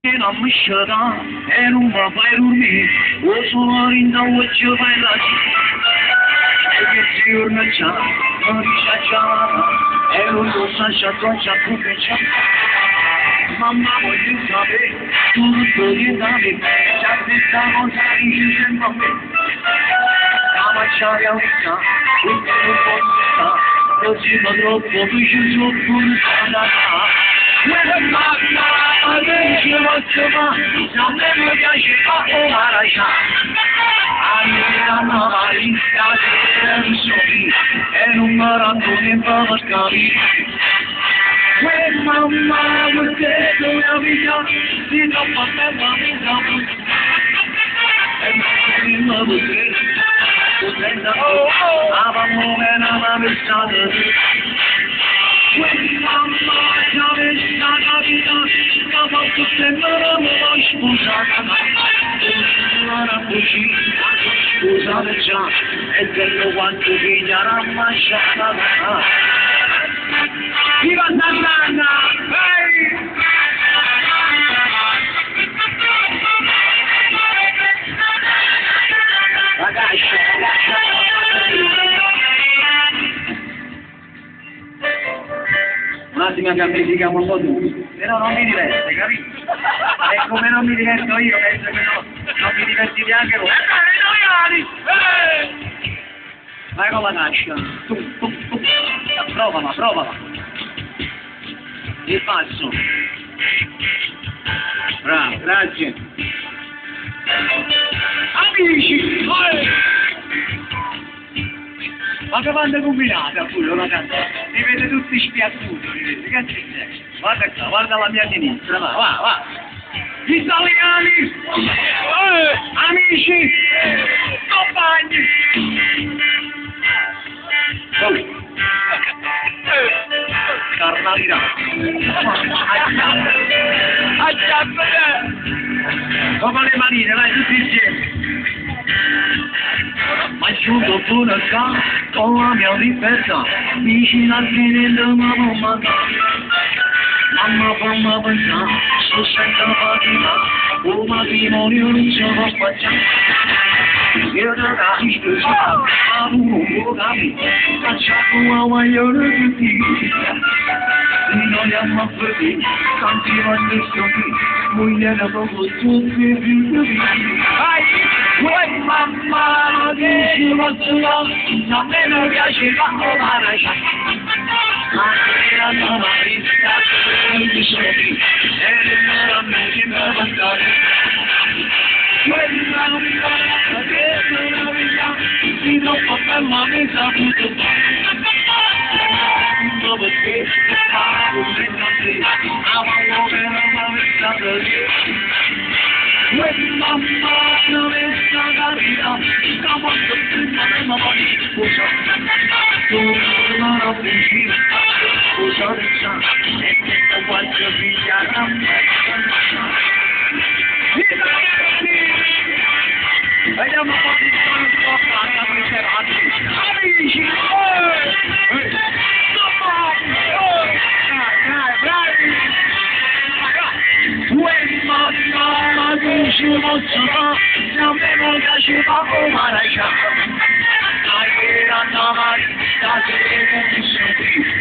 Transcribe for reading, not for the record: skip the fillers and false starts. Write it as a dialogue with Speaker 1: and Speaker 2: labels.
Speaker 1: Namashara, Eruma Bairumi, Osor in the Witch of Ilachi, Egetiurnacha, Marishacha, Erudo Sasha Toncha Kupecha, Mamma Moyusabe, Turunabe, Chapita Monsari and Mamma, Kamachaya Vita, Uta, Rosina Drop, Provisions of Purusana. Viva Sant'Anna! Un attimo che amplifichiamo un po' tutto, però non mi diverte, capito? E come non mi diverto io, penso che non mi divertite anche voi. Vai con la caccia, tu. Provala. Il passo. Bravo, grazie. Amici! Ma che quando combinate pure una canzone? Li vede tutti spiazzuti, che c'è? Guarda qua, guarda la mia sinistra, va. Italiani! Amici! Compagni! Carnalità! Come le manine, vai tutti insieme! Ma giunto pure qua, con la mia libertà, vicino al fine del mamma. Mamma fammi pensare, sto senza fatica, un matrimonio non sono spacciato. Io da capisco, ma tu non puoi capire, cacciato a guaglione tutti. Noi abbiamo fatto tanti manifestazioni, moglie da poco tutti più. Vai mamma, che ci faccio, a me non piace quando la lascia. Ma era la marita, non ti sopri, era la me che mi mandare. Quella novità, che novità, si non può fare la mesa tutto. Dove sei? Mamma non è stata vita, stiamo aspettando una scusa. Tu non ho fuggito, scusa di sangue, e questo qualche figlia non mi vediamo un po' di amici! Mamma che ci posso fare, se a me non piaceva come la ciao. Dai, era una marita che mi sentì.